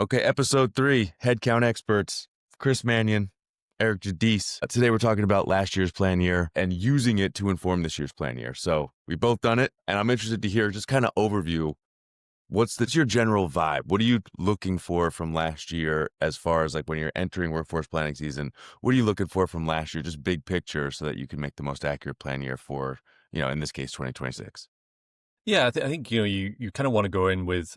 Okay, episode 3, Headcount Experts, Chris Mannion, Eric Jadis. Today we're talking about last year's plan year and using it to inform this year's plan year. So we've both done it, and I'm interested to hear just kind of overview. What's your general vibe? What are you looking for from last year as far as like when you're entering workforce planning season? What are you looking for from last year, just big picture, so that you can make the most accurate plan year for, in this case, 2026? Yeah, I think you kind of want to go in with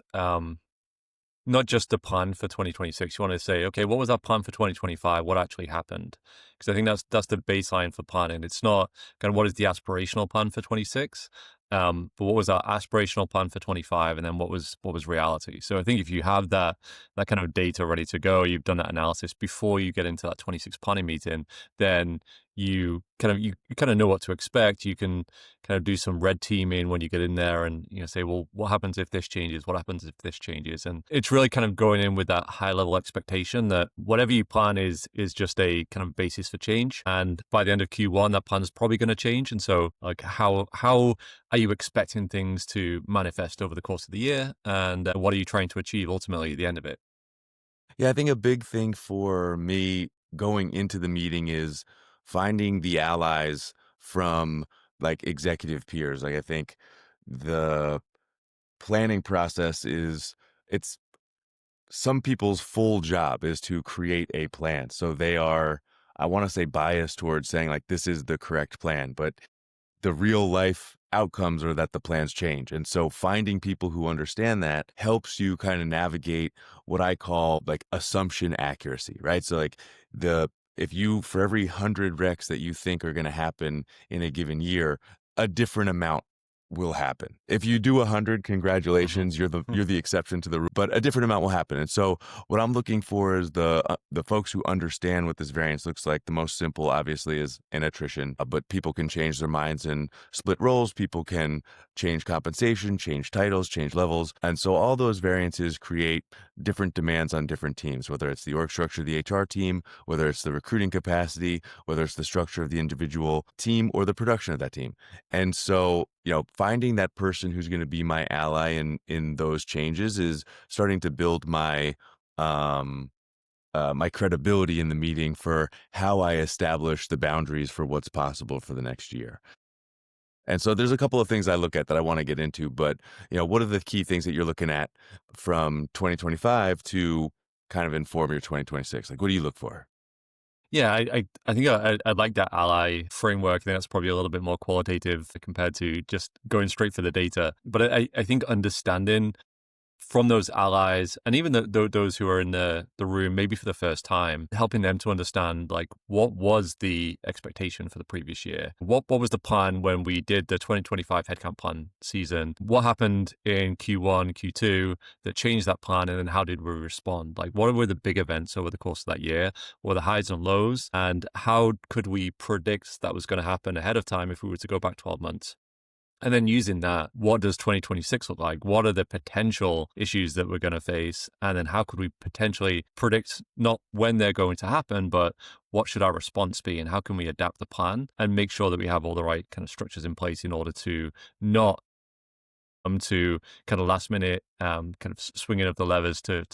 not just the plan for 2026. You want to say, okay, what was our plan for 2025? What actually happened? Because I think that's the baseline for planning. It's not kind of what is the aspirational plan for 26, but what was our aspirational plan for 25, and then what was reality. So I think if you have that kind of data ready to go, you've done that analysis before you get into that 26 planning meeting, then you kind of know what to expect. You can kind of do some red teaming when you get in there and say, well, what happens if this changes? What happens if this changes? And it's really kind of going in with that high level expectation that whatever you plan is just a kind of basis for change. And by the end of Q1, that plan is probably going to change. And so like how are you expecting things to manifest over the course of the year? And what are you trying to achieve ultimately at the end of it? Yeah, I think a big thing for me going into the meeting is finding the allies from like executive peers. Like I think the planning process it's some people's full job is to create a plan. So they are, I want to say, biased towards saying like this is the correct plan, but the real life outcomes are that the plans change. And so finding people who understand that helps you kind of navigate what I call like assumption accuracy, right? So like if you, for every 100 recs that you think are going to happen in a given year, a different amount will happen. If you do 100, Mhm. congratulations, you're the exception to the rule, but a different amount will happen. And so what I'm looking for is the folks who understand what this variance looks like. The most simple, obviously, is an attrition, but people can change their minds and split roles. People can change compensation, change titles, change levels. And so all those variances create different demands on different teams, whether it's the org structure of the HR team, whether it's the recruiting capacity, whether it's the structure of the individual team or the production of that team. And so, finding that person who's going to be my ally in those changes is starting to build my my credibility in the meeting for how I establish the boundaries for what's possible for the next year. And so there's a couple of things I look at that I want to get into, but what are the key things that you're looking at from 2025 to kind of inform your 2026? Like, what do you look for? Yeah, I think I like that ally framework. I think that's probably a little bit more qualitative compared to just going straight for the data. But I think understanding from those allies and even those who are in the room, maybe for the first time, helping them to understand like what was the expectation for the previous year? What was the plan when we did the 2025 headcount plan season? What happened in Q1, Q2 that changed that plan? And then how did we respond? Like what were the big events over the course of that year? What were the highs and lows? And how could we predict that was going to happen ahead of time if we were to go back 12 months? And then using that, what does 2026 look like? What are the potential issues that we're going to face? And then how could we potentially predict not when they're going to happen, but what should our response be? And how can we adapt the plan and make sure that we have all the right kind of structures in place in order to not come to kind of last minute kind of swinging of the levers to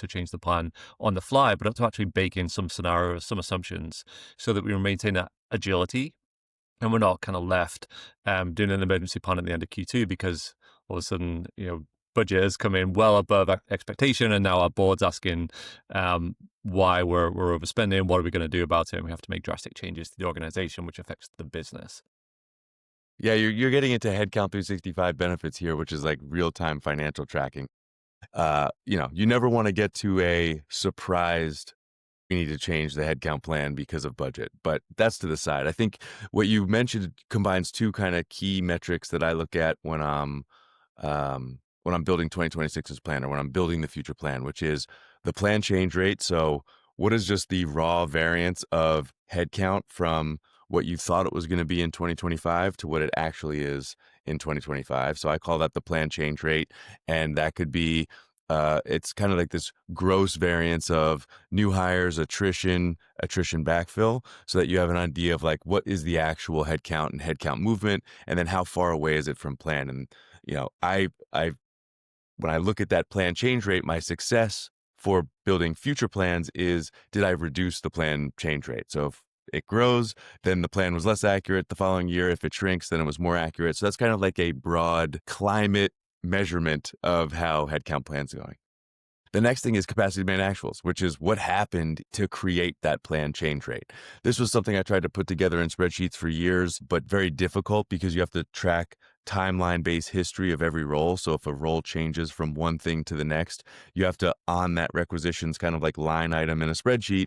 change the plan on the fly, but to actually bake in some scenarios, some assumptions so that we maintain that agility and we're not kind of left doing an emergency plan at the end of Q2 because all of a sudden, budget has come in well above expectation, and now our board's asking why we're overspending. What are we going to do about it? And we have to make drastic changes to the organization, which affects the business. Yeah, you're getting into Headcount 365 benefits here, which is like real-time financial tracking. You never want to get to a surprised we need to change the headcount plan because of budget, but that's to the side. I think what you mentioned combines two kind of key metrics that I look at when I'm building 2026's plan or when I'm building the future plan, which is the plan change rate. So what is just the raw variance of headcount from what you thought it was going to be in 2025 to what it actually is in 2025. So I call that the plan change rate. And that could be, it's kind of like this gross variance of new hires, attrition backfill, so that you have an idea of like what is the actual headcount and headcount movement, and then how far away is it from plan. And, I when I look at that plan change rate, my success for building future plans is, did I reduce the plan change rate? So if it grows, then the plan was less accurate the following year. If it shrinks, then it was more accurate. So that's kind of like a broad climate measurement of how headcount plan's going. The next thing is capacity demand actuals, which is what happened to create that plan change rate. This was something I tried to put together in spreadsheets for years, but very difficult because you have to track timeline-based history of every role. So if a role changes from one thing to the next, you have to, on that requisitions kind of like line item in a spreadsheet,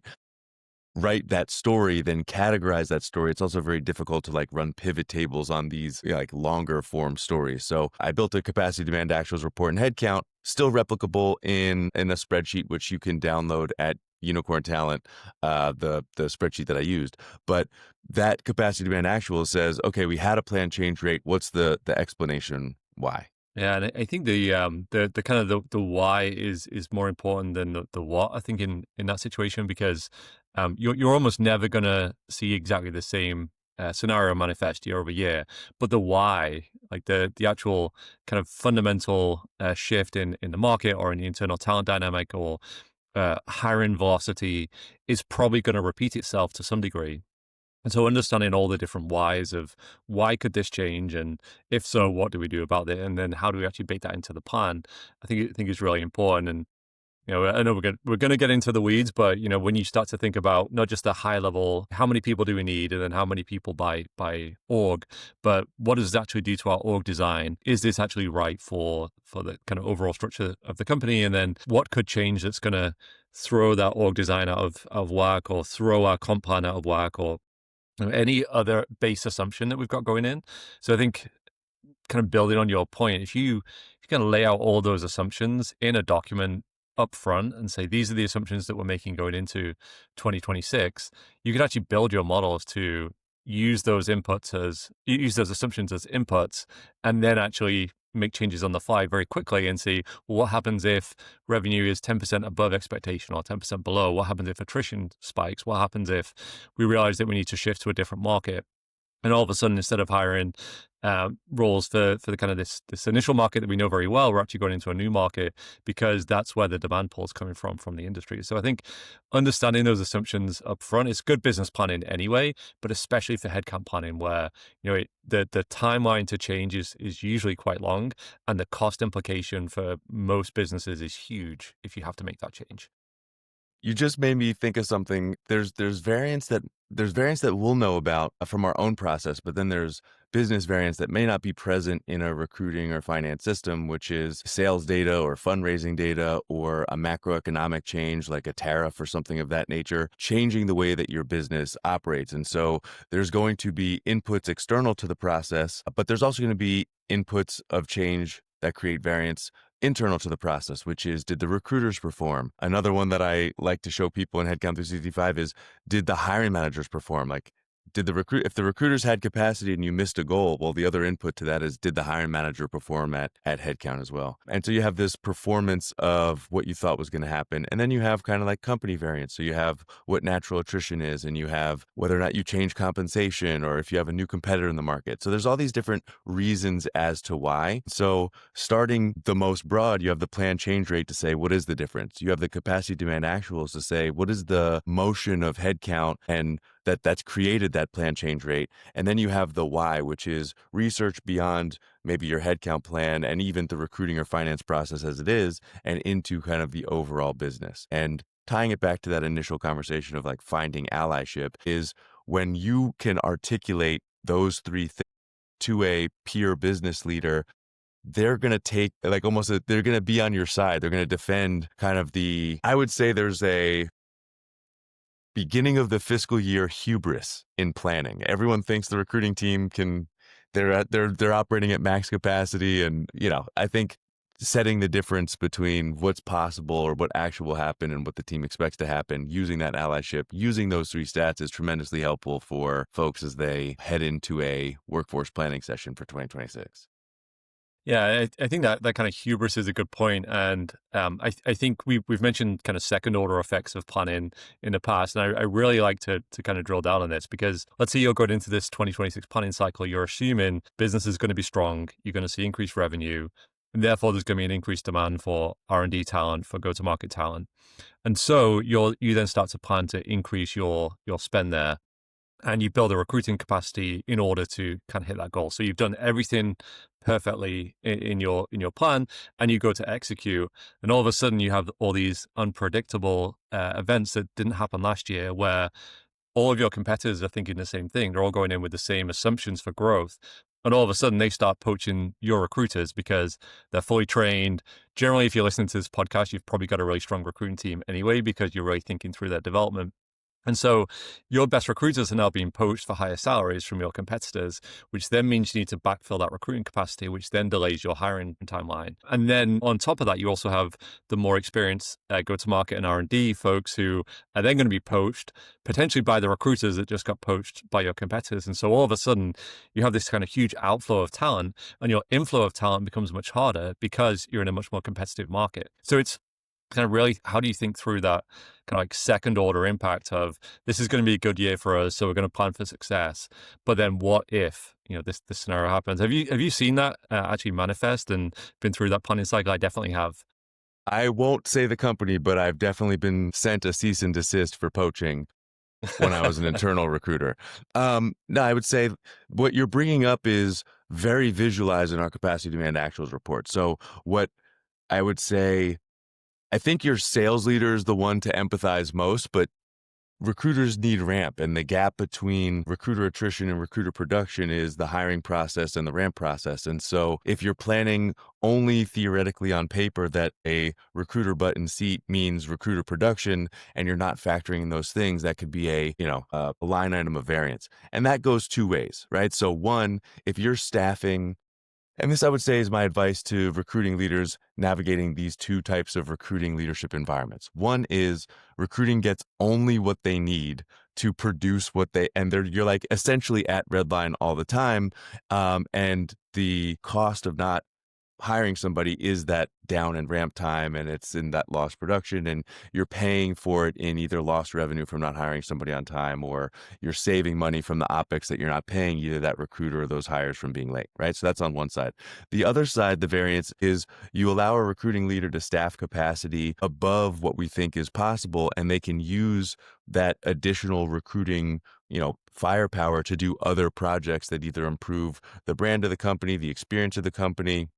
write that story, then categorize that story. It's also very difficult to like run pivot tables on these like longer form stories. So I built a capacity demand actuals report and headcount, still replicable in a spreadsheet, which you can download at Unicorn Talent, the spreadsheet that I used. But that capacity demand actual says, okay, we had a plan change rate. What's the explanation why? Yeah, and I think the kind of the why is more important than the what. I think in that situation, because you're almost never gonna see exactly the same scenario manifest year over year, but the why, like the actual kind of fundamental shift in the market or in the internal talent dynamic or hiring velocity, is probably going to repeat itself to some degree. And so understanding all the different whys of why could this change, and if so, what do we do about it? And then how do we actually bake that into the plan? I think is really important. And I know we're going to get into the weeds, but when you start to think about not just the high level, how many people do we need, and then how many people by org, but what does it actually do to our org design? Is this actually right for the kind of overall structure of the company? And then what could change that's going to throw that org design out of whack, or throw our comp plan out of whack, or any other base assumption that we've got going in. So I think, kind of building on your point, if you kind of lay out all those assumptions in a document up front and say, these are the assumptions that we're making going into 2026, you can actually build your models to use those assumptions as inputs, and then actually make changes on the fly very quickly and see, well, what happens if revenue is 10% above expectation or 10% below? What happens if attrition spikes? What happens if we realize that we need to shift to a different market? And all of a sudden, instead of hiring roles for the kind of this initial market that we know very well, we're actually going into a new market, because that's where the demand pool is coming from the industry. So I think understanding those assumptions up front is good business planning anyway, but especially for headcount planning, where the timeline to change is usually quite long, and the cost implication for most businesses is huge if you have to make that change. You just made me think of something. There's variance that we'll know about from our own process, but then there's business variance that may not be present in a recruiting or finance system, which is sales data or fundraising data or a macroeconomic change like a tariff or something of that nature, changing the way that your business operates. And so there's going to be inputs external to the process, but there's also going to be inputs of change that create variance internal to the process, which is, did the recruiters perform? Another one that I like to show people in Headcount 365 is, did the hiring managers perform? Like, if the recruiters had capacity and you missed a goal, well, the other input to that is, did the hiring manager perform at headcount as well? And so you have this performance of what you thought was going to happen. And then you have kind of like company variance. So you have what natural attrition is, and you have whether or not you change compensation, or if you have a new competitor in the market. So there's all these different reasons as to why. So starting the most broad, you have the plan change rate to say, what is the difference? You have the capacity demand actuals to say, what is the motion of headcount and that's created that plan change rate. And then you have the why, which is research beyond maybe your headcount plan and even the recruiting or finance process as it is, and into kind of the overall business. And tying it back to that initial conversation of like finding allyship is when you can articulate those three things to a peer business leader, they're going to take like they're going to be on your side. They're going to defend kind of I would say there's a beginning of the fiscal year hubris in planning. Everyone thinks the recruiting team they're operating at max capacity. And, I think setting the difference between what's possible or what actually will happen and what the team expects to happen, using that allyship, using those three stats is tremendously helpful for folks as they head into a workforce planning session for 2026. Yeah, I think that kind of hubris is a good point. And I think we've mentioned kind of second order effects of planning in the past. And I really like to kind of drill down on this, because let's say you're going into this 2026 planning cycle, you're assuming business is going to be strong, you're going to see increased revenue. And therefore, there's going to be an increased demand for R&D talent, for go-to-market talent. And so you then start to plan to increase your spend there, and you build a recruiting capacity in order to kind of hit that goal. So you've done everything perfectly in your plan, and you go to execute, and all of a sudden you have all these unpredictable events that didn't happen last year, where all of your competitors are thinking the same thing. They're all going in with the same assumptions for growth. And all of a sudden they start poaching your recruiters because they're fully trained. Generally, if you're listening to this podcast, you've probably got a really strong recruiting team anyway, because you're really thinking through their development. And so your best recruiters are now being poached for higher salaries from your competitors, which then means you need to backfill that recruiting capacity, which then delays your hiring timeline. And then on top of that, you also have the more experienced go-to-market and R&D folks who are then going to be poached, potentially by the recruiters that just got poached by your competitors. And so all of a sudden, you have this kind of huge outflow of talent, and your inflow of talent becomes much harder because you're in a much more competitive market. So it's kind of really, how do you think through that kind of like second order impact of, this is going to be a good year for us, so we're going to plan for success, but then what if this scenario happens? Have you seen that actually manifest and been through that planning cycle? I definitely have. I won't say the company, but I've definitely been sent a cease and desist for poaching when I was an internal recruiter. No, I would say what you're bringing up is very visualized in our capacity demand actuals report. So what I would say, I think your sales leader is the one to empathize most, but recruiters need ramp, and the gap between recruiter attrition and recruiter production is the hiring process and the ramp process. And so if you're planning only theoretically on paper that a recruiter button seat means recruiter production, and you're not factoring in those things, that could be a line item of variance. And that goes two ways, right? So one, if you're staffing, and this, I would say, is my advice to recruiting leaders navigating these two types of recruiting leadership environments. One is recruiting gets only what they need to produce you're like essentially at red line all the time. And the cost of not hiring somebody is that down and ramp time, and it's in that lost production, and you're paying for it in either lost revenue from not hiring somebody on time, or you're saving money from the OpEx that you're not paying either that recruiter or those hires from being late, right? So that's on one side. The other side, the variance, is you allow a recruiting leader to staff capacity above what we think is possible, and they can use that additional recruiting firepower to do other projects that either improve the brand of the company, the experience of the company,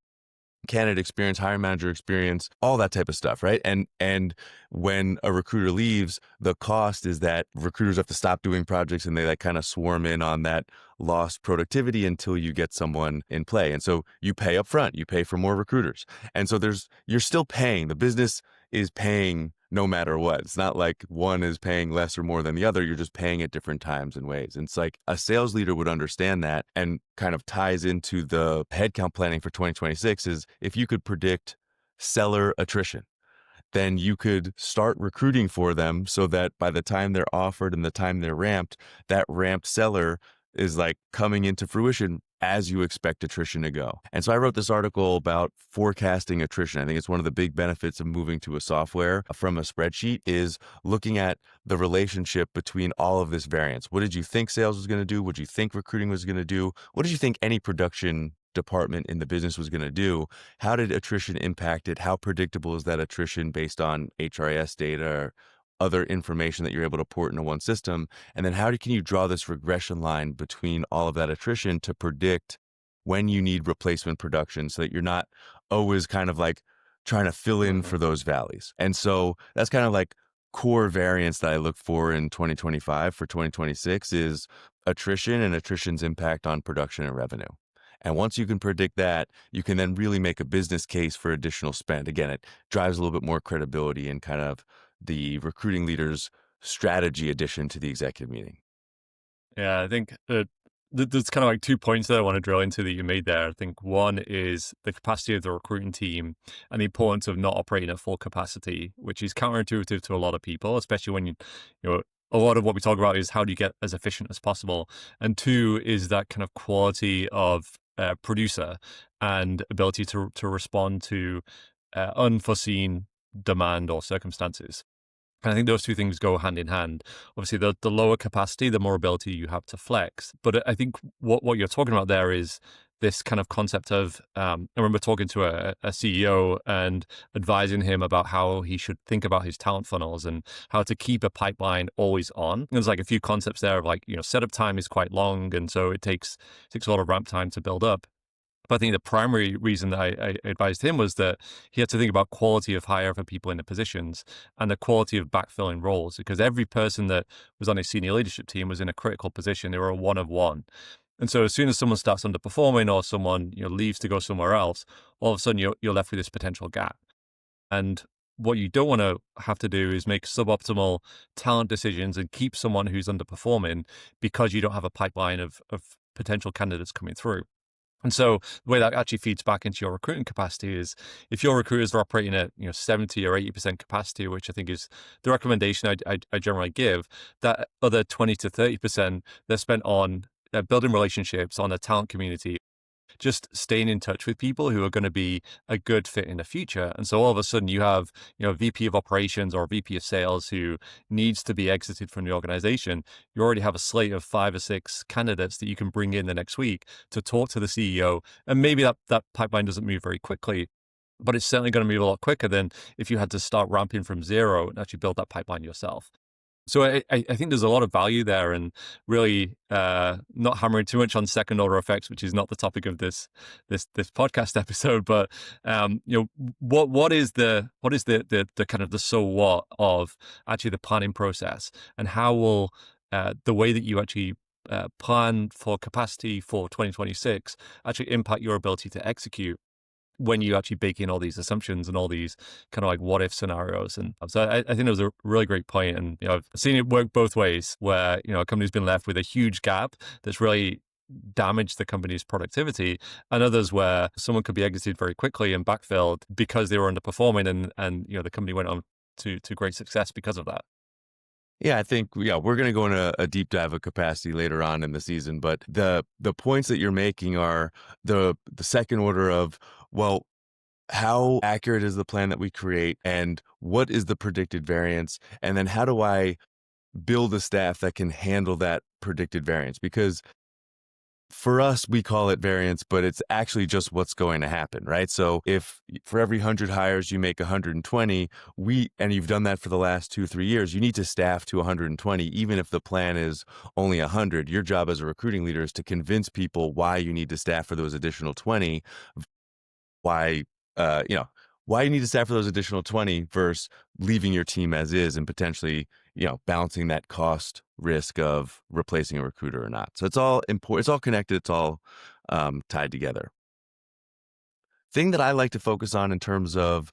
candidate experience, hiring manager experience, all that type of stuff, right? And when a recruiter leaves, the cost is that recruiters have to stop doing projects, and they like kind of swarm in on that lost productivity until you get someone in play. And so you pay up front, you pay for more recruiters. And so you're still paying. The business is paying no matter what. It's not like one is paying less or more than the other. You're just paying at different times and ways. And it's like a sales leader would understand that, and kind of ties into the headcount planning for 2026 is if you could predict seller attrition, then you could start recruiting for them so that by the time they're offered and the time they're ramped, that ramped seller is like coming into fruition as you expect attrition to go. And so I wrote this article about forecasting attrition. I think it's one of the big benefits of moving to a software from a spreadsheet is looking at the relationship between all of this variance. What did you think sales was going to do? What did you think recruiting was going to do? What did you think any production department in the business was going to do? How did attrition impact it? How predictable is that attrition based on HRIS data or other information that you're able to port into one system? And then can you draw this regression line between all of that attrition to predict when you need replacement production so that you're not always kind of like trying to fill in for those valleys? And so that's kind of like core variance that I look for in 2025 for 2026 is attrition and attrition's impact on production and revenue. And once you can predict that, you can then really make a business case for additional spend. Again, it drives a little bit more credibility in kind of the recruiting leader's strategy addition to the executive meeting. Yeah, I think there's kind of like 2 points that I want to drill into that you made there. I think one is the capacity of the recruiting team and the importance of not operating at full capacity, which is counterintuitive to a lot of people, especially when a lot of what we talk about is how do you get as efficient as possible. And two is that kind of quality of producer and ability to respond to unforeseen demand or circumstances. And I think those two things go hand in hand. Obviously, the lower capacity, the more ability you have to flex. But I think what you're talking about there is this kind of concept of, I remember talking to a CEO and advising him about how he should think about his talent funnels and how to keep a pipeline always on. There's like a few concepts there of like, setup time is quite long. And so it takes a lot of ramp time to build up. But I think the primary reason that I advised him was that he had to think about quality of hire for people in the positions and the quality of backfilling roles, because every person that was on a senior leadership team was in a critical position. They were a one of one. And so as soon as someone starts underperforming or someone leaves to go somewhere else, all of a sudden you're left with this potential gap. And what you don't want to have to do is make suboptimal talent decisions and keep someone who's underperforming because you don't have a pipeline of potential candidates coming through. And so the way that actually feeds back into your recruiting capacity is if your recruiters are operating at 70 or 80% capacity, which I think is the recommendation I generally give, that other 20 to 30% they're spent on building relationships on a talent community, just staying in touch with people who are going to be a good fit in the future. And so all of a sudden you have, a VP of operations or a VP of sales who needs to be exited from the organization. You already have a slate of 5 or 6 candidates that you can bring in the next week to talk to the CEO. And maybe that pipeline doesn't move very quickly, but it's certainly going to move a lot quicker than if you had to start ramping from zero and actually build that pipeline yourself. So I think there's a lot of value there, and really not hammering too much on second order effects, which is not the topic of this podcast episode. But what is the kind of the so what of actually the planning process, and how will the way that you actually plan for capacity for 2026 actually impact your ability to execute when you actually bake in all these assumptions and all these kind of like what if scenarios. And so I think it was a really great point. And, I've seen it work both ways where, a company's been left with a huge gap that's really damaged the company's productivity, and others where someone could be exited very quickly and backfilled because they were underperforming and the company went on to great success because of that. Yeah, I think we're going to go into a deep dive of capacity later on in the season, but the points that you're making are the second order of, well, how accurate is the plan that we create, and what is the predicted variance, and then how do I build a staff that can handle that predicted variance? Because for us, we call it variance, but it's actually just what's going to happen, right? So if for every 100 hires you make 120, and you've done that for the last 2-3 years, you need to staff to 120, even if the plan is only 100. Your job as a recruiting leader is to convince people why you need to staff for those additional 20, why uh, you know why you need to staff for those additional 20 versus leaving your team as is and potentially balancing that cost risk of replacing a recruiter or not. So it's all important. It's all connected. It's all tied together. Thing that I like to focus on in terms of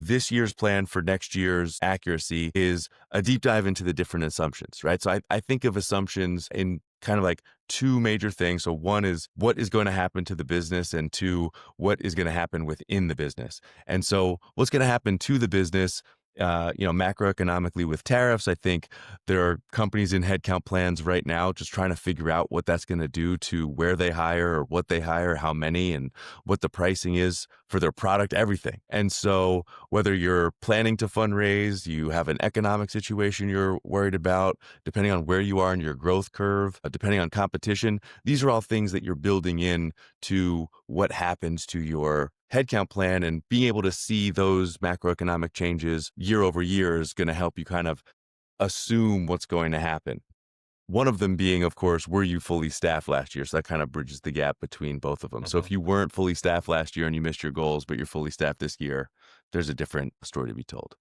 this year's plan for next year's accuracy is a deep dive into the different assumptions, right? So I think of assumptions in kind of like two major things. So one is what is going to happen to the business, and two, what is going to happen within the business. And so what's going to happen to the business, macroeconomically with tariffs, I think there are companies in headcount plans right now just trying to figure out what that's going to do to where they hire or what they hire, how many, and what the pricing is for their product, everything. And so whether you're planning to fundraise, you have an economic situation you're worried about, depending on where you are in your growth curve, depending on competition, these are all things that you're building in to what happens to your headcount plan, and being able to see those macroeconomic changes year over year is going to help you kind of assume what's going to happen. One of them being, of course, were you fully staffed last year? So that kind of bridges the gap between both of them. So Mhm. if you weren't fully staffed last year and you missed your goals, but you're fully staffed this year, there's a different story to be told.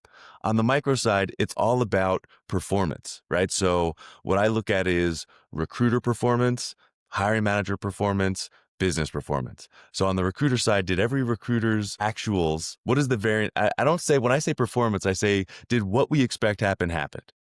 On the micro side, it's all about performance, right? So what I look at is recruiter performance, hiring manager performance, business performance. So on the recruiter side, did every recruiter's actuals, what is the variant? I don't say, when I say performance, I say, did what we expect happened?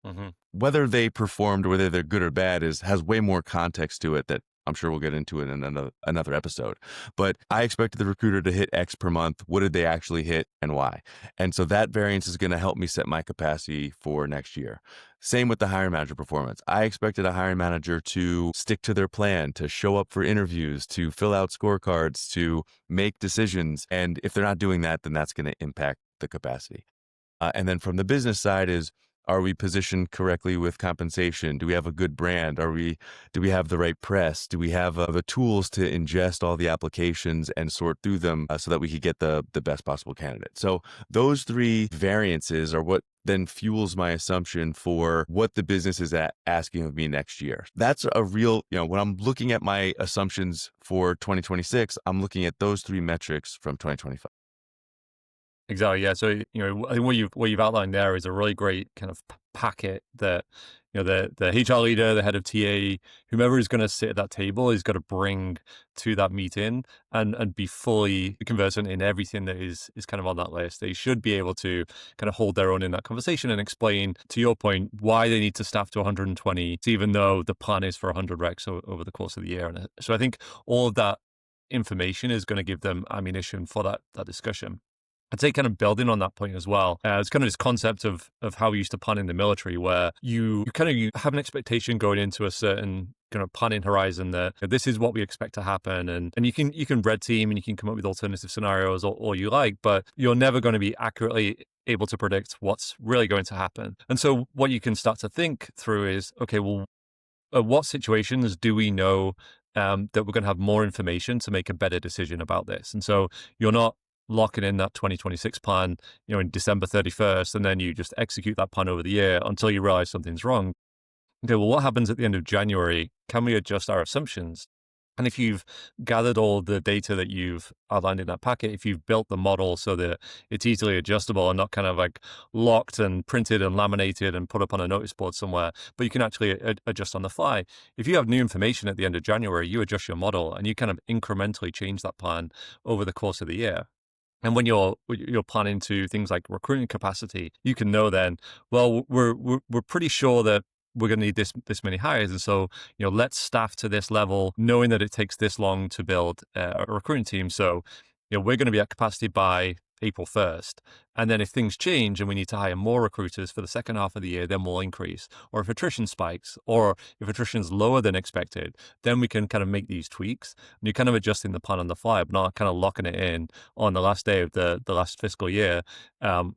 Mhm. Whether they performed, whether they're good or bad, has way more context to it that I'm sure we'll get into it in another episode. But I expected the recruiter to hit X per month. What did they actually hit and why? And so that variance is going to help me set my capacity for next year. Same with the hiring manager performance. I expected a hiring manager to stick to their plan, to show up for interviews, to fill out scorecards, to make decisions. And if they're not doing that, then that's going to impact the capacity. And then from the business side is, Are we positioned correctly with compensation? Do we have a good brand? Do we have the right press? Do we have the tools to ingest all the applications and sort through them so that we could get the best possible candidate? So those three variances are what then fuels my assumption for what the business is asking of me next year. That's a real, when I'm looking at my assumptions for 2026, I'm looking at those three metrics from 2025. Exactly. Yeah. So, I think what you've outlined there is a really great kind of packet that, the HR leader, the head of TA, whomever is going to sit at that table is going to bring to that meeting and be fully conversant in everything that is kind of on that list. They should be able to kind of hold their own in that conversation and explain, to your point, why they need to staff to 120, even though the plan is for 100 recs over the course of the year. And so I think all of that information is going to give them ammunition for that discussion. I'd say kind of building on that point as well. It's kind of this concept of how we used to plan in the military, where you have an expectation going into a certain kind of planning horizon that this is what we expect to happen, and you can red team and you can come up with alternative scenarios all you like, but you're never going to be accurately able to predict what's really going to happen. And so what you can start to think through is, okay, well, what situations do we know that we're going to have more information to make a better decision about this? And so you're not locking in that 2026 plan, in December 31st, and then you just execute that plan over the year until you realize something's wrong. Okay, well, what happens at the end of January? Can we adjust our assumptions? And if you've gathered all the data that you've outlined in that packet, if you've built the model so that it's easily adjustable and not kind of like locked and printed and laminated and put up on a notice board somewhere, but you can actually adjust on the fly. If you have new information at the end of January, you adjust your model and you kind of incrementally change that plan over the course of the year. And when you're planning to things like recruiting capacity, you can know then, well, we're pretty sure that we're going to need this many hires, and so let's staff to this level, knowing that it takes this long to build a recruiting team. So we're going to be at capacity by April 1st. And then if things change and we need to hire more recruiters for the second half of the year, then we'll increase. Or if attrition spikes, or if attrition is lower than expected, then we can kind of make these tweaks. And you're kind of adjusting the plan on the fly, but not kind of locking it in on the last day of the last fiscal year. And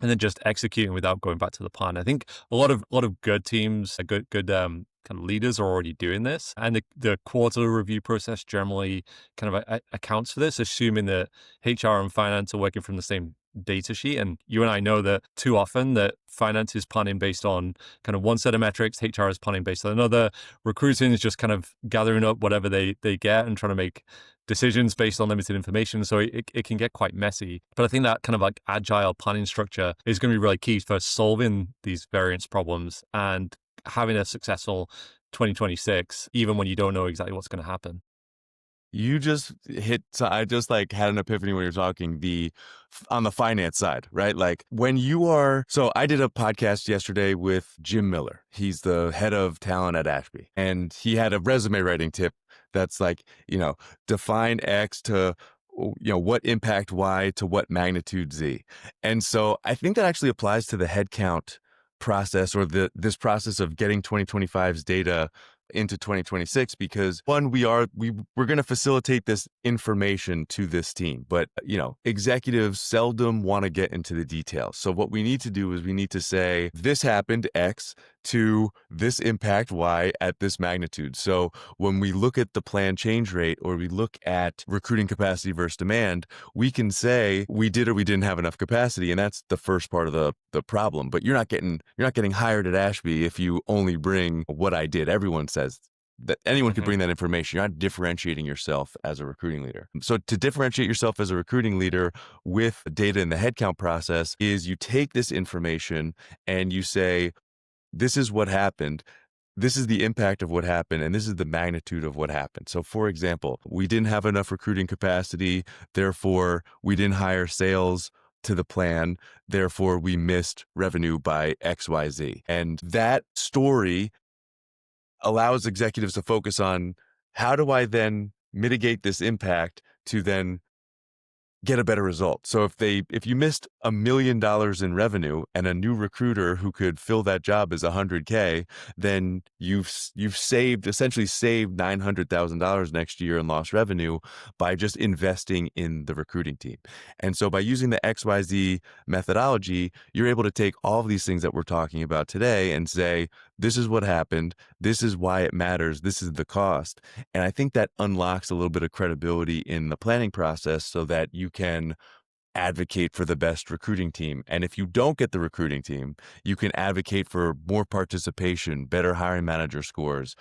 then just executing without going back to the plan. I think a lot of good teams, good kind of leaders are already doing this, and the quarterly review process generally kind of accounts for this, assuming that HR and finance are working from the same data sheet. And you and I know that too often that finance is planning based on kind of one set of metrics, HR is planning based on another, recruiting is just kind of gathering up whatever they get and trying to make decisions based on limited information. So it can get quite messy. But I think that kind of like agile planning structure is going to be really key for solving these variance problems and having a successful 2026, even when you don't know exactly what's going to happen. You just I just like had an epiphany when you're talking on the finance side, right? Like so I did a podcast yesterday with Jim Miller. He's the head of talent at Ashby, and he had a resume writing tip that's like, define X to, what impact Y to what magnitude Z. And so I think that actually applies to the headcount process, or this process of getting 2025's data into 2026, because one, we're going to facilitate this information to this team, but executives seldom want to get into the details. So what we need to do is we need to say this happened X to this impact Y at this magnitude. So when we look at the plan change rate, or we look at recruiting capacity versus demand, we can say we did or we didn't have enough capacity, and that's the first part of the problem. But you're not getting hired at Ashby if you only bring what I did. Everyone says that anyone could Mhm. bring that information. You're not differentiating yourself as a recruiting leader. So to differentiate yourself as a recruiting leader with data in the headcount process is you take this information and you say, this is what happened. This is the impact of what happened, and this is the magnitude of what happened. So, for example, we didn't have enough recruiting capacity, therefore, we didn't hire sales to the plan, therefore, we missed revenue by XYZ. And that story allows executives to focus on, how do I then mitigate this impact to then get a better result. So if you missed $1 million in revenue and a new recruiter who could fill that job is 100K, then you've essentially saved $900,000 next year in lost revenue by just investing in the recruiting team. And so by using the XYZ methodology, you're able to take all of these things that we're talking about today and say, this is what happened, this is why it matters, this is the cost. And I think that unlocks a little bit of credibility in the planning process so that you can advocate for the best recruiting team. And if you don't get the recruiting team, you can advocate for more participation, better hiring manager scores,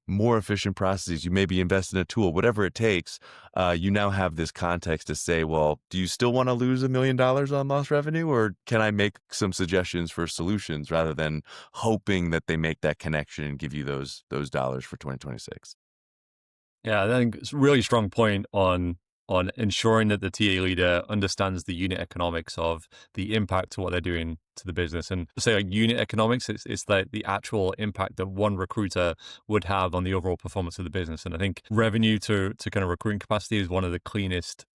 more efficient processes. You maybe invest in a tool, whatever it takes. You now have this context to say, well, do you still want to lose $1 million on lost revenue, or can I make some suggestions for solutions rather than hoping that they make that connection and give you those dollars for 2026? Yeah, I think it's a really strong point on ensuring that the TA leader understands the unit economics of the impact to what they're doing to the business. And say like unit economics, it's like the actual impact that one recruiter would have on the overall performance of the business. And I think revenue to kind of recruiting capacity is one of the cleanest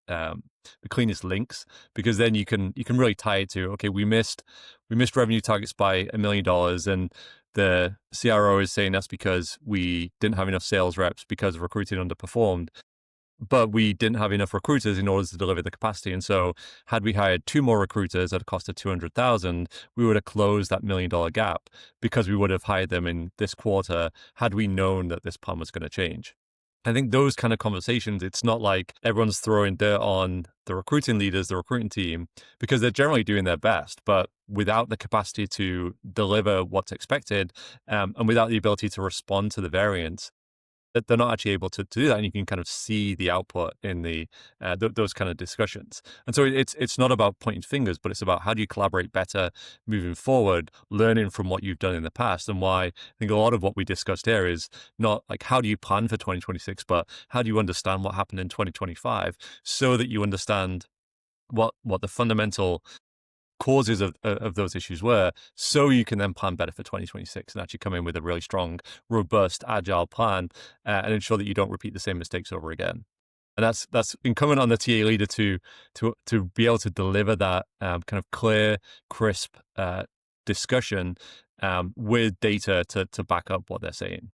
links, because then you can really tie it to, okay, we missed revenue targets by $1 million, and the CRO is saying that's because we didn't have enough sales reps because recruiting underperformed, but we didn't have enough recruiters in order to deliver the capacity. And so had we hired two more recruiters at a cost of 200,000, we would have closed that $1 million gap, because we would have hired them in this quarter had we known that this plan was going to change. I think those kind of conversations, it's not like everyone's throwing dirt on the recruiting leaders, the recruiting team, because they're generally doing their best, but without the capacity to deliver what's expected, and without the ability to respond to the variance, that they're not actually able to do that. And you can kind of see the output in those kind of discussions. And so it's not about pointing fingers, but it's about how do you collaborate better moving forward, learning from what you've done in the past. And why I think a lot of what we discussed here is not like how do you plan for 2026, but how do you understand what happened in 2025 so that you understand what the fundamental causes of those issues were, so you can then plan better for 2026 and actually come in with a really strong, robust, agile plan, and ensure that you don't repeat the same mistakes over again. And that's incumbent on the TA leader to be able to deliver that kind of clear, crisp discussion with data to back up what they're saying.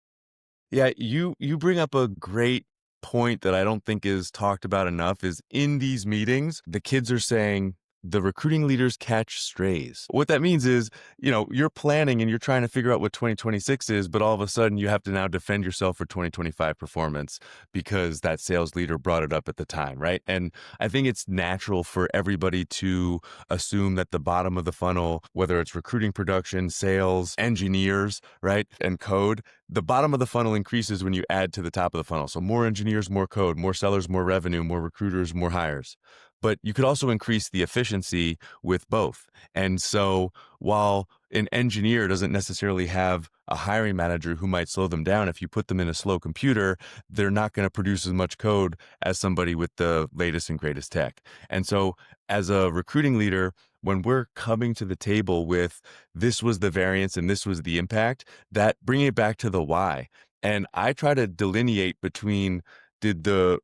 Yeah, you bring up a great point that I don't think is talked about enough is in these meetings, the kids are saying the recruiting leaders catch strays. What that means is, you're planning and you're trying to figure out what 2026 is, but all of a sudden you have to now defend yourself for 2025 performance because that sales leader brought it up at the time, right? And I think it's natural for everybody to assume that the bottom of the funnel, whether it's recruiting, production, sales, engineers, right, and code, the bottom of the funnel increases when you add to the top of the funnel. So more engineers, more code, more sellers, more revenue, more recruiters, more hires. But you could also increase the efficiency with both. And so while an engineer doesn't necessarily have a hiring manager who might slow them down, if you put them in a slow computer, they're not going to produce as much code as somebody with the latest and greatest tech. And so as a recruiting leader, when we're coming to the table with this was the variance and this was the impact, that bring it back to the why. And I try to delineate between, did the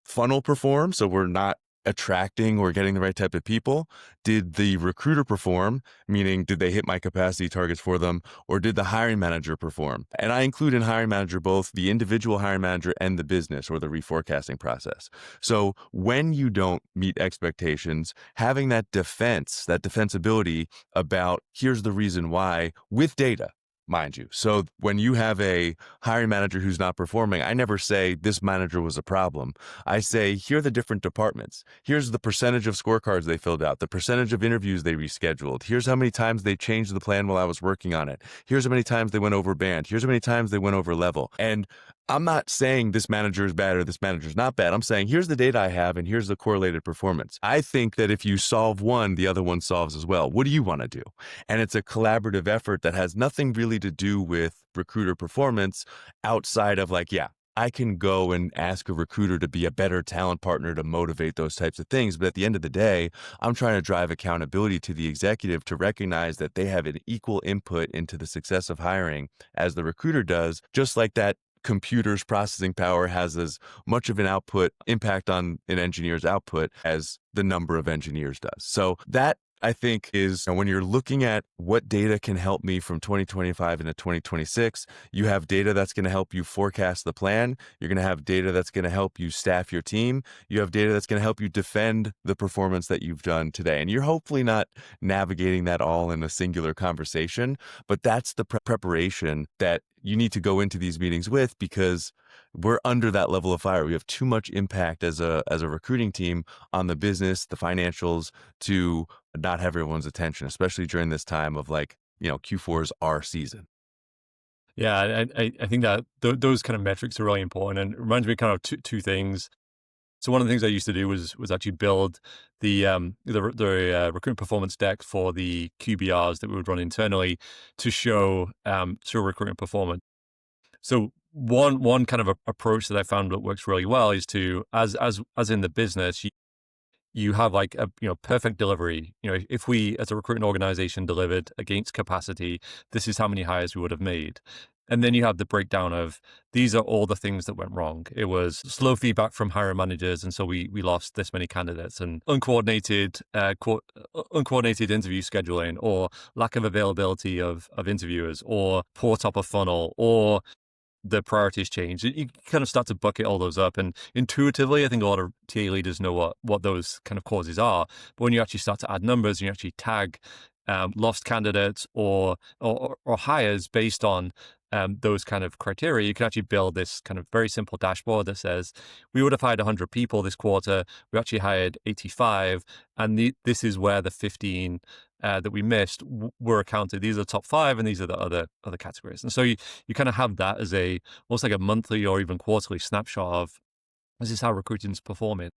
funnel perform, so we're not attracting or getting the right type of people? Did the recruiter perform, meaning did they hit my capacity targets for them, or did the hiring manager perform? And I include in hiring manager both the individual hiring manager and the business or the reforecasting process. So when you don't meet expectations, having that defensibility about here's the reason why with data, mind you. So when you have a hiring manager who's not performing, I never say this manager was a problem. I say, here are the different departments. Here's the percentage of scorecards they filled out, the percentage of interviews they rescheduled. Here's how many times they changed the plan while I was working on it. Here's how many times they went over band. Here's how many times they went over level. And I'm not saying this manager is bad or this manager is not bad. I'm saying here's the data I have and here's the correlated performance. I think that if you solve one, the other one solves as well. What do you want to do? And it's a collaborative effort that has nothing really to do with recruiter performance outside of like, yeah, I can go and ask a recruiter to be a better talent partner to motivate those types of things. But at the end of the day, I'm trying to drive accountability to the executive to recognize that they have an equal input into the success of hiring as the recruiter does, just like that computer's processing power has as much of an output impact on an engineer's output as the number of engineers does. So that, I think, is when you're looking at what data can help me from 2025 into 2026, you have data that's going to help you forecast the plan. You're going to have data that's going to help you staff your team. You have data that's going to help you defend the performance that you've done today. And you're hopefully not navigating that all in a singular conversation, but that's the preparation that you need to go into these meetings with, because we're under that level of fire. We have too much impact as a recruiting team on the business, the financials, to not have everyone's attention, especially during this time of, like, Q4 is our season. Yeah, I think that those kind of metrics are really important, and it reminds me kind of two things. So one of the things I used to do was actually build the recruitment performance deck for the QBRs that we would run internally to show recruitment performance. So one kind of approach that I found that works really well is to, as in the business, you have like a perfect delivery. If we as a recruitment organization delivered against capacity, this is how many hires we would have made. And then you have the breakdown of these are all the things that went wrong. It was slow feedback from hiring managers, and so we lost this many candidates, and uncoordinated interview scheduling, or lack of availability of interviewers, or poor top of funnel, or the priorities change. You kind of start to bucket all those up, and intuitively, I think a lot of TA leaders know what those kind of causes are. But when you actually start to add numbers, and you actually tag lost candidates or hires based on those kind of criteria, you can actually build this kind of very simple dashboard that says we would have hired 100 people this quarter. We actually hired 85, and this is where the 15 that we missed were accounted. These are the top 5, and these are the other categories. And so you kind of have that as almost like a monthly or even quarterly snapshot of this is how recruiting is performing.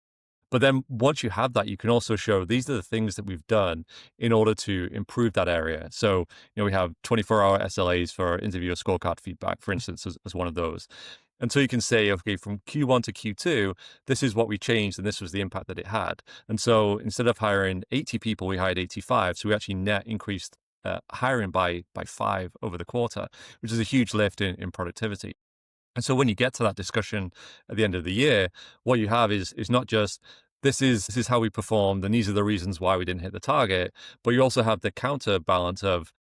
But then once you have that, you can also show these are the things that we've done in order to improve that area. So, we have 24-hour SLAs for interviewer scorecard feedback, for instance, as one of those. And so you can say, okay, from Q1 to Q2, this is what we changed, and this was the impact that it had. And so instead of hiring 80 people, we hired 85. So we actually net increased hiring by 5 over the quarter, which is a huge lift in productivity. And so when you get to that discussion at the end of the year, what you have is not just this is how we performed, and these are the reasons why we didn't hit the target, but you also have the counterbalance of,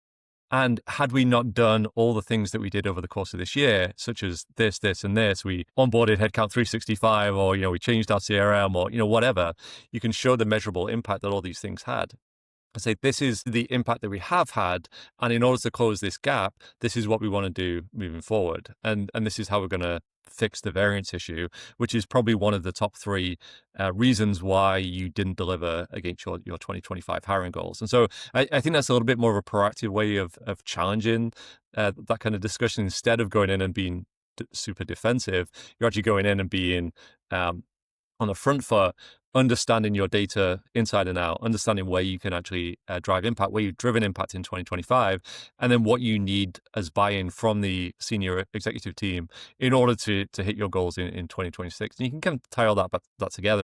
and had we not done all the things that we did over the course of this year, such as this, and this, we onboarded Headcount 365, or we changed our CRM, or whatever, you can show the measurable impact that all these things had. I say this is the impact that we have had, and in order to close this gap, this is what we want to do moving forward, and this is how we're going to fix the variance issue, which is probably one of the top 3 reasons why you didn't deliver against your 2025 hiring goals. And so I think that's a little bit more of a proactive way of challenging that kind of discussion. Instead of going in and being super defensive, you're actually going in and being on the front foot, understanding your data inside and out, understanding where you can actually drive impact, where you've driven impact in 2025, and then what you need as buy-in from the senior executive team in order to hit your goals in 2026. And you can kind of tie all that together.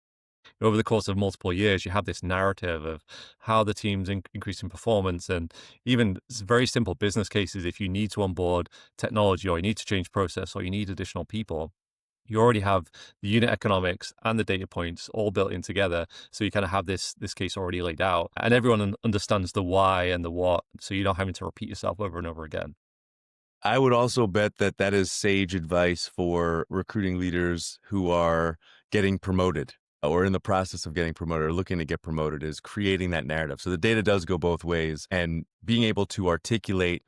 Over the course of multiple years, you have this narrative of how the team's increasing performance, and even very simple business cases. If you need to onboard technology, or you need to change process, or you need additional people, you already have the unit economics and the data points all built in together. So you kind of have this case already laid out, and everyone understands the why and the what. So you're not having to repeat yourself over and over again. I would also bet that is sage advice for recruiting leaders who are getting promoted or in the process of getting promoted or looking to get promoted, is creating that narrative. So the data does go both ways, and being able to articulate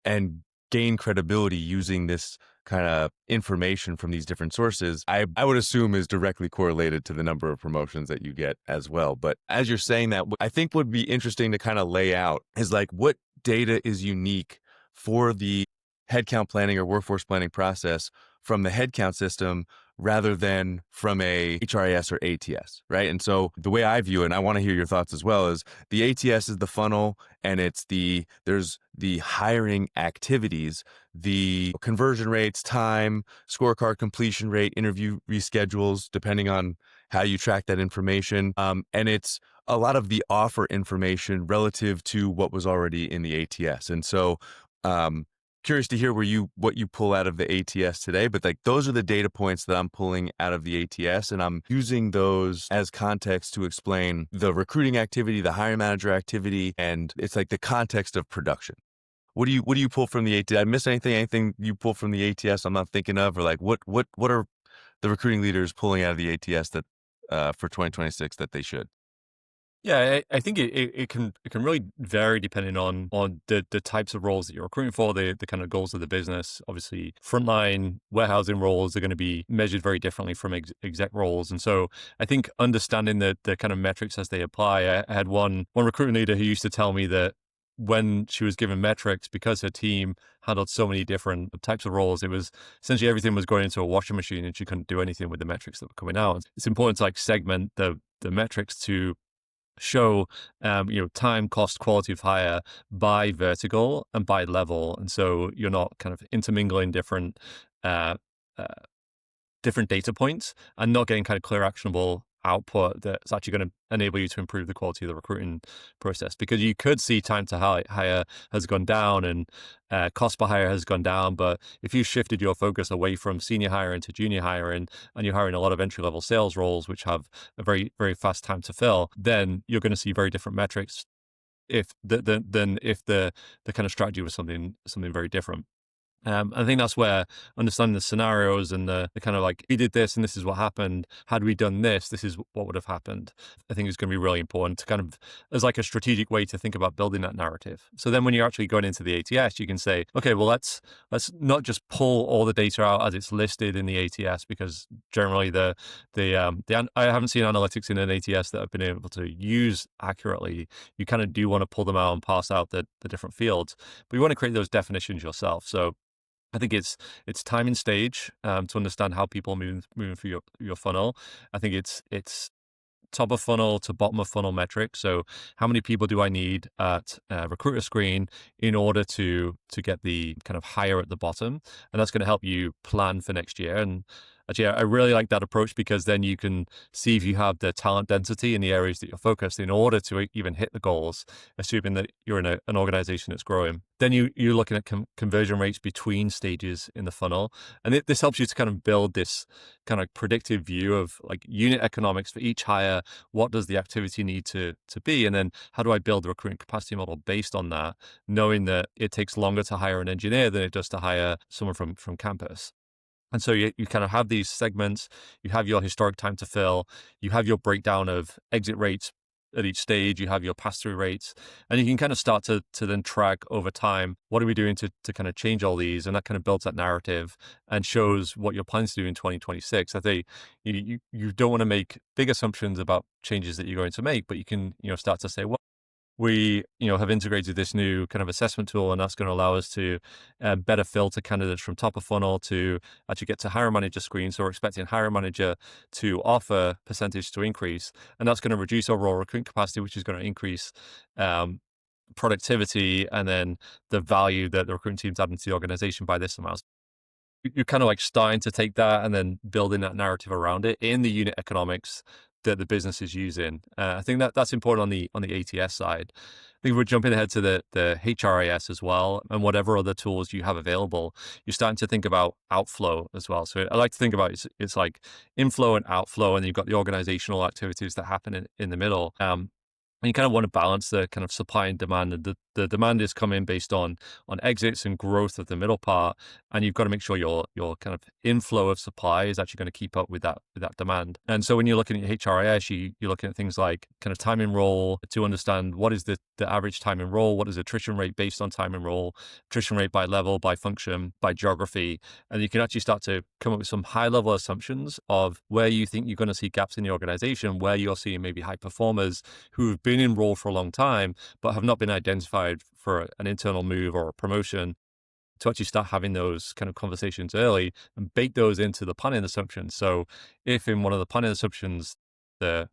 and gain credibility using this kind of information from these different sources, I would assume is directly correlated to the number of promotions that you get as well. But as you're saying that, I think would be interesting to kind of lay out is like what data is unique for the headcount planning or workforce planning process from the headcount system rather than from a HRIS or ATS, right? And so the way I view it, and I want to hear your thoughts as well, is the ATS is the funnel, and there's the hiring activities, the conversion rates, time, scorecard completion rate, interview reschedules, depending on how you track that information. And it's a lot of the offer information relative to what was already in the ATS. And so curious to hear what you pull out of the ATS today, but like those are the data points that I'm pulling out of the ATS, and I'm using those as context to explain the recruiting activity, the hiring manager activity, and it's like the context of production. What do you pull from the ATS? Did I miss anything? Anything you pull from the ATS I'm not thinking of, or like what are the recruiting leaders pulling out of the ATS that for 2026 that they should? Yeah, I think it can really vary depending on the types of roles that you're recruiting for, the kind of goals of the business. Obviously, frontline warehousing roles are going to be measured very differently from exec roles, and so I think understanding the kind of metrics as they apply. I had one recruiting leader who used to tell me that when she was given metrics, because her team handled so many different types of roles, it was essentially everything was going into a washing machine, and she couldn't do anything with the metrics that were coming out. It's important to like segment the metrics to show time, cost, quality of hire by vertical and by level, and so you're not kind of intermingling uh, uh, different data points and not getting kind of clear actionable output that's actually going to enable you to improve the quality of the recruiting process, because you could see time to hire has gone down and cost per hire has gone down, but if you shifted your focus away from senior hiring to junior hiring and you're hiring a lot of entry level sales roles which have a very very fast time to fill, then you're going to see very different metrics if than if the kind of strategy was something very different. I think that's where understanding the scenarios and the kind of like, we did this and this is what happened. Had we done this, this is what would have happened. I think is going to be really important to kind of as like a strategic way to think about building that narrative. So then when you're actually going into the ATS, you can say, okay, well, let's not just pull all the data out as it's listed in the ATS, because generally I haven't seen analytics in an ATS that I've been able to use accurately. You kind of do want to pull them out and parse out the different fields, but you want to create those definitions yourself. So I think it's time and stage to understand how people are moving through your funnel. I think it's top of funnel to bottom of funnel metrics. So how many people do I need at recruiter screen in order to get the kind of higher at the bottom, and that's going to help you plan for next year. And actually, I really like that approach, because then you can see if you have the talent density in the areas that you're focused in order to even hit the goals, assuming that you're in an organization that's growing. Then you're looking at conversion rates between stages in the funnel. And this helps you to kind of build this kind of predictive view of like unit economics for each hire. What does the activity need to be? And then how do I build the recruiting capacity model based on that, knowing that it takes longer to hire an engineer than it does to hire someone from campus. And so you kind of have these segments, you have your historic time to fill, you have your breakdown of exit rates at each stage, you have your pass-through rates, and you can kind of start to then track over time, what are we doing to kind of change all these? And that kind of builds that narrative and shows what you're planning to do in 2026. I think you don't want to make big assumptions about changes that you're going to make, but you can, start to say, well, we have integrated this new kind of assessment tool, and that's going to allow us to better filter candidates from top of funnel to actually get to hiring manager screen. So we're expecting hiring manager to offer percentage to increase, and that's going to reduce overall recruiting capacity, which is going to increase productivity and then the value that the recruiting team's adding to the organization by this amount. You're kind of like starting to take that and then building that narrative around it in the unit economics that the business is using. I think that's important on the ATS side. I think we're jumping ahead to the HRIS as well, and whatever other tools you have available. You're starting to think about outflow as well. So I like to think about it's like inflow and outflow, and you've got the organizational activities that happen in the middle. And you kind of want to balance the kind of supply and demand. And the demand is coming based on exits and growth of the middle part, and you've got to make sure your kind of inflow of supply is actually going to keep up with that demand. And so when you're looking at HRIS, you're looking at things like kind of time in role to understand what is the average time in role, what is attrition rate based on time in role, attrition rate by level, by function, by geography, and you can actually start to come up with some high level assumptions of where you think you're going to see gaps in the organization, where you're seeing maybe high performers who've been in role for a long time but have not been identified for an internal move or a promotion, to actually start having those kind of conversations early and bake those into the planning assumptions. So if in one of the planning assumptions the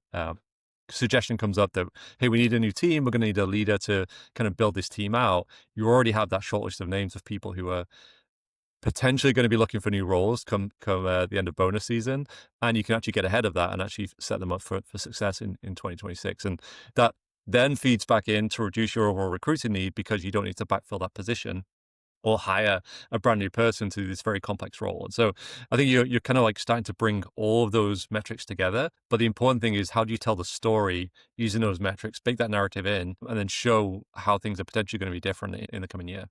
suggestion comes up that, hey, we need a new team, we're going to need a leader to kind of build this team out, you already have that short list of names of people who are potentially going to be looking for new roles come the end of bonus season, and you can actually get ahead of that and actually set them up for success in 2026. And that then feeds back in to reduce your overall recruiting need, because you don't need to backfill that position. or hire a brand new person to this very complex role. And so I think you're kind of like starting to bring all of those metrics together. But the important thing is, how do you tell the story using those metrics, bake that narrative in, and then show how things are potentially going to be different in the coming year?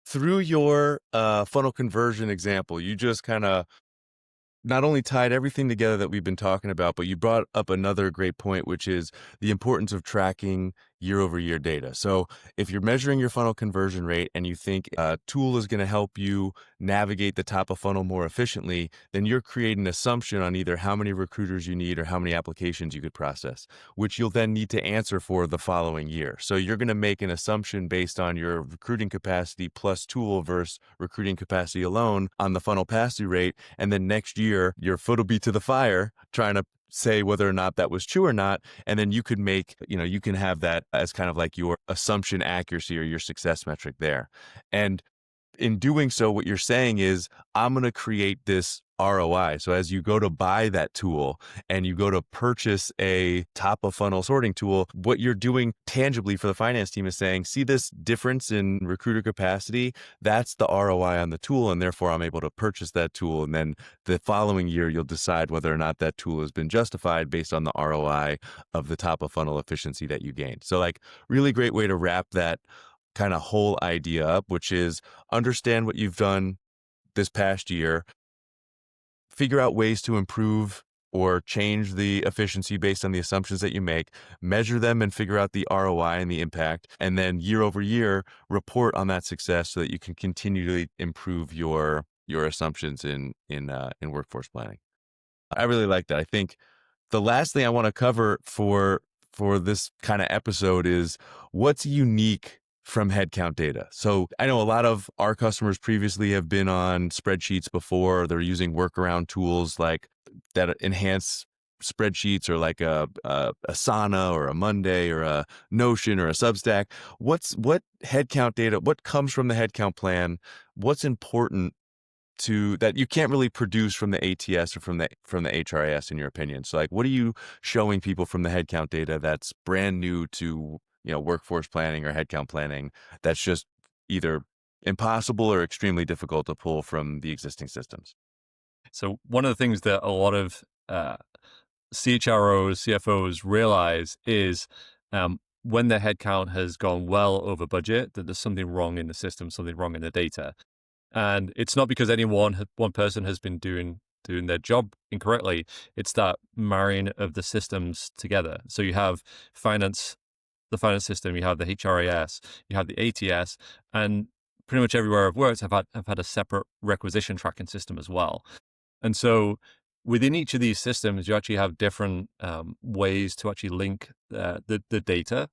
Through your funnel conversion example, you just kind of not only tied everything together that we've been talking about, but you brought up another great point, which is the importance of tracking year over year data. So if you're measuring your funnel conversion rate and you think a tool is going to help you navigate the top of funnel more efficiently, then you're creating an assumption on either how many recruiters you need or how many applications you could process, which you'll then need to answer for the following year. So you're going to make an assumption based on your recruiting capacity plus tool versus recruiting capacity alone on the funnel pass-through rate. And then next year, your foot will be to the fire trying to say whether or not that was true or not. And then you could make, you can have that as kind of like your assumption accuracy or your success metric there. And in doing so, what you're saying is, I'm going to create this ROI. So as you go to buy that tool and you go to purchase a top of funnel sorting tool, what you're doing tangibly for the finance team is saying, see this difference in recruiter capacity? That's the ROI on the tool. And therefore I'm able to purchase that tool. And then the following year, you'll decide whether or not that tool has been justified based on the ROI of the top of funnel efficiency that you gained. So like really great way to wrap that kind of whole idea up, which is understand what you've done this past year, figure out ways to improve or change the efficiency based on the assumptions that you make, measure them and figure out the ROI and the impact, and then year over year report on that success so that you can continually improve your assumptions in workforce planning. I really like that. I think the last thing I want to cover for this kind of episode is what's unique from headcount data. So I know a lot of our customers previously have been on spreadsheets before. They're using workaround tools like that enhance spreadsheets, or like a Asana or a Monday or a Notion or a Substack. What headcount data? What comes from the headcount plan? What's important to that you can't really produce from the ATS or from the HRIS, in your opinion? So like, what are you showing people from the headcount data that's brand new to, workforce planning or headcount planning, that's just either impossible or extremely difficult to pull from the existing systems? So one of the things that a lot of CHROs, CFOs realize is when their headcount has gone well over budget, that there's something wrong in the system, something wrong in the data. And it's not because one person has been doing their job incorrectly. It's that marrying of the systems together. So you have the finance system, you have the HRIS, you have the ATS, and pretty much everywhere I've worked, have had a separate requisition tracking system as well. And so within each of these systems, you actually have different ways to actually link the data,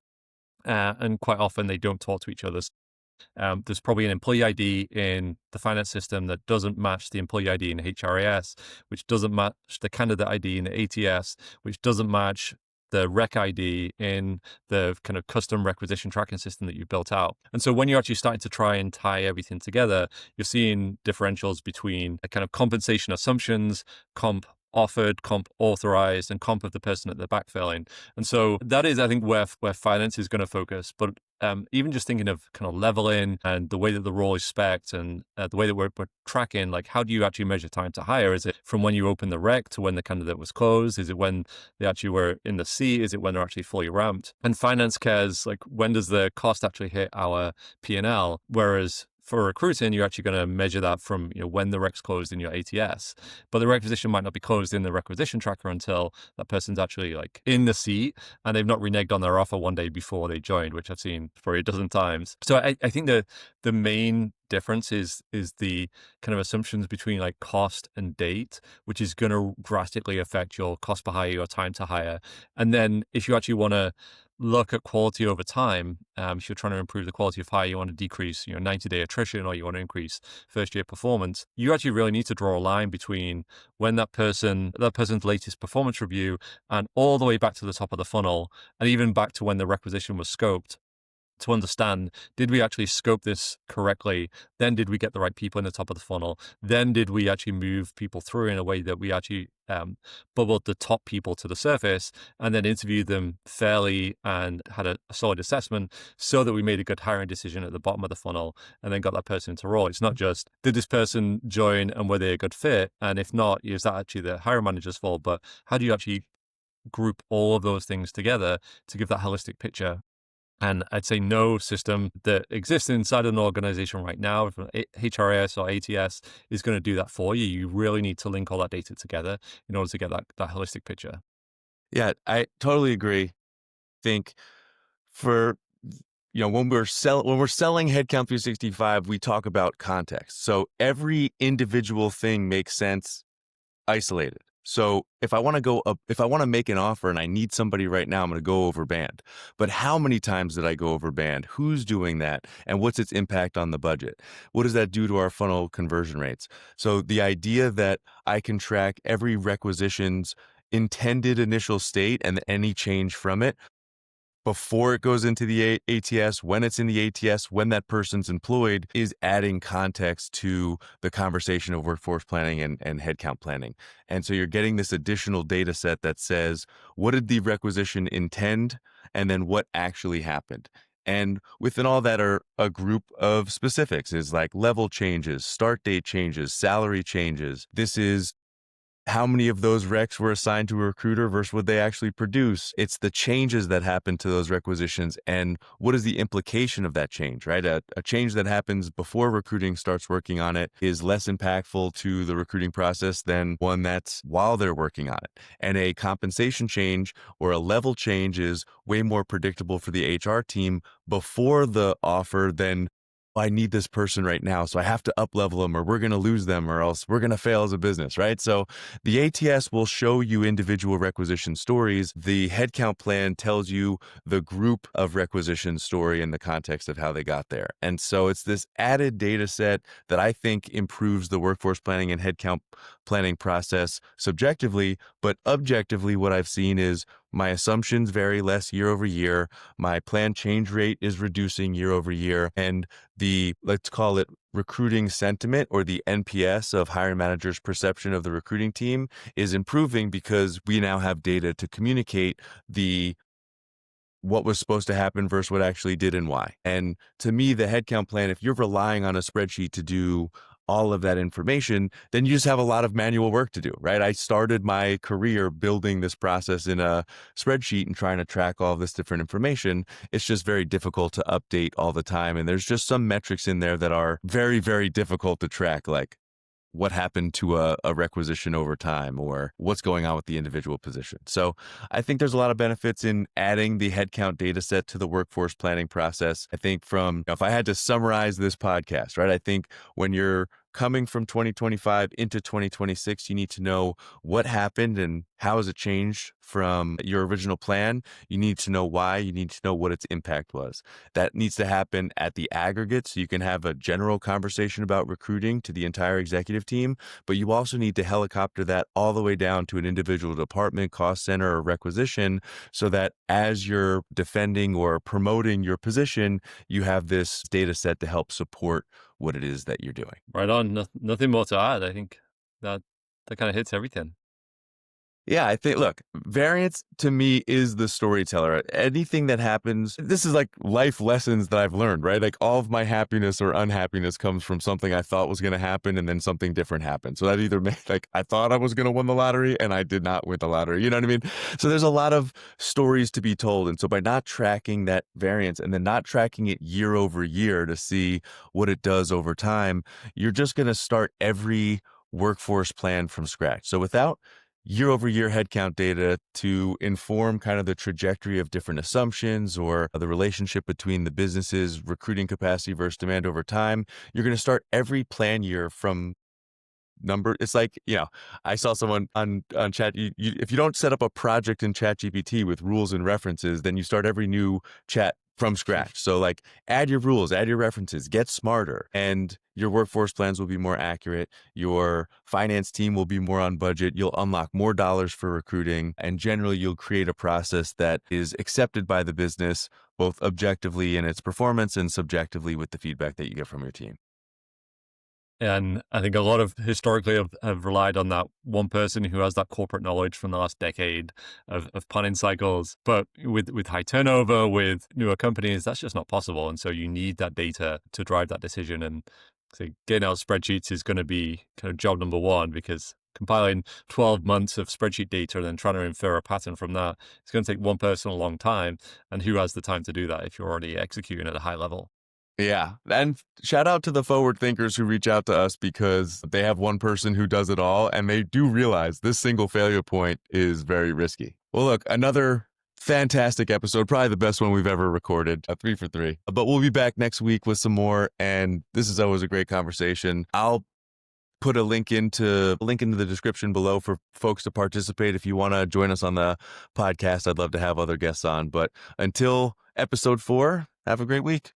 and quite often they don't talk to each other. There's probably an employee ID in the finance system that doesn't match the employee ID in HRIS, which doesn't match the candidate ID in the ATS, which doesn't match the rec ID in the kind of custom requisition tracking system that you built out. And so when you're actually starting to try and tie everything together, you're seeing differentials between a kind of compensation assumptions, comp offered, comp authorized, and comp of the person that they're backfilling. And so that is, I think, where finance is going to focus. But even just thinking of kind of leveling and the way that the role is spec'd, and the way that we're tracking, like, how do you actually measure time to hire? Is it from when you open the rec to when the candidate was closed? Is it when they actually were in the seat? Is it when they're actually fully ramped? And finance cares, like, when does the cost actually hit our P&L? Whereas for recruiting, you're actually going to measure that from when the rec's closed in your ATS, but the requisition might not be closed in the requisition tracker until that person's actually like in the seat and they've not reneged on their offer one day before they joined, which I've seen probably a dozen times. So I think the main difference is the kind of assumptions between like cost and date, which is going to drastically affect your cost per hire, your time to hire. And then if you actually want to look at quality over time, if you're trying to improve the quality of hire, you want to decrease 90-day attrition, or you want to increase first year performance, you actually really need to draw a line between when that person's latest performance review and all the way back to the top of the funnel, and even back to when the requisition was scoped. to understand, did we actually scope this correctly? Then did we get the right people in the top of the funnel? Then did we actually move people through in a way that we actually bubbled the top people to the surface and then interviewed them fairly and had a solid assessment so that we made a good hiring decision at the bottom of the funnel and then got that person into role. It's not just, did this person join and were they a good fit? And if not, is that actually the hiring manager's fault? But how do you actually group all of those things together to give that holistic picture? And I'd say no system that exists inside an organization right now, from HRIS or ATS, is going to do that for you. You really need to link all that data together in order to get that holistic picture. Yeah, I totally agree. Think for when we're selling Headcount 365, we talk about context. So every individual thing makes sense isolated. So if I want to if I want to make an offer and I need somebody right now, I'm going to go over band. But how many times did I go over band? Who's doing that? And what's its impact on the budget? What does that do to our funnel conversion rates? So the idea that I can track every requisition's intended initial state and any change from it before it goes into the ATS, when it's in the ATS, when that person's employed, is adding context to the conversation of workforce planning and headcount planning. And so you're getting this additional data set that says, what did the requisition intend? And then what actually happened? And within all that are a group of specifics is like level changes, start date changes, salary changes. This is how many of those recs were assigned to a recruiter versus what they actually produce. It's the changes that happen to those requisitions and what is the implication of that change, right? A change that happens before recruiting starts working on it is less impactful to the recruiting process than one that's while they're working on it. And a compensation change or a level change is way more predictable for the HR team before the offer than I need this person right now, so I have to up level them or we're going to lose them or else we're going to fail as a business, right? So the ATS will show you individual requisition stories. The headcount plan tells you the group of requisition story in the context of how they got there. And so it's this added data set that I think improves the workforce planning and headcount planning process subjectively, but objectively what I've seen is my assumptions vary less year over year. My plan change rate is reducing year over year. And the, let's call it recruiting sentiment or the NPS of hiring managers' perception of the recruiting team is improving because we now have data to communicate what was supposed to happen versus what actually did and why. And to me, the headcount plan, if you're relying on a spreadsheet to do all of that information, then you just have a lot of manual work to do, right? I started my career building this process in a spreadsheet and trying to track all of this different information. It's just very difficult to update all the time. And there's just some metrics in there that are very, very difficult to track, like what happened to a requisition over time or what's going on with the individual position. So I think there's a lot of benefits in adding the headcount data set to the workforce planning process. I think if I had to summarize this podcast, right, I think when you're coming from 2025 into 2026, you need to know what happened and how has it changed from your original plan. You need to know why. You need to know what its impact was. That needs to happen at the aggregate so you can have a general conversation about recruiting to the entire executive team, but you also need to helicopter that all the way down to an individual department, cost center, or requisition so that as you're defending or promoting your position, you have this data set to help support what it is that you're doing. Right on. Nothing more to add. I think that kind of hits everything. Yeah, I think, look, variance to me is the storyteller. Anything that happens, this is like life lessons that I've learned, right? Like all of my happiness or unhappiness comes from something I thought was going to happen and then something different happened. So that either made like I thought I was going to win the lottery and I did not win the lottery. You know what I mean? So there's a lot of stories to be told. And so by not tracking that variance and then not tracking it year over year to see what it does over time, you're just going to start every workforce plan from scratch. So without year over year headcount data to inform kind of the trajectory of different assumptions or the relationship between the business's recruiting capacity versus demand over time, you're going to start every plan year from number. It's like, I saw someone on chat. If you don't set up a project in ChatGPT with rules and references, then you start every new chat from scratch. So like add your rules, add your references, get smarter, and your workforce plans will be more accurate. Your finance team will be more on budget. You'll unlock more dollars for recruiting, and generally you'll create a process that is accepted by the business, both objectively in its performance and subjectively with the feedback that you get from your team. And I think a lot of historically have relied on that one person who has that corporate knowledge from the last decade of planning cycles. But with high turnover, with newer companies, that's just not possible. And so you need that data to drive that decision. And so getting out spreadsheets is going to be kind of job number one, because compiling 12 months of spreadsheet data and then trying to infer a pattern from that, it's going to take one person a long time. And who has the time to do that if you're already executing at a high level? Yeah. And shout out to the forward thinkers who reach out to us because they have one person who does it all and they do realize this single failure point is very risky. Well, look, another fantastic episode, probably the best one we've ever recorded, a 3 for 3. But we'll be back next week with some more. And this is always a great conversation. I'll put a link into the description below for folks to participate. If you want to join us on the podcast, I'd love to have other guests on. But until episode 4, have a great week.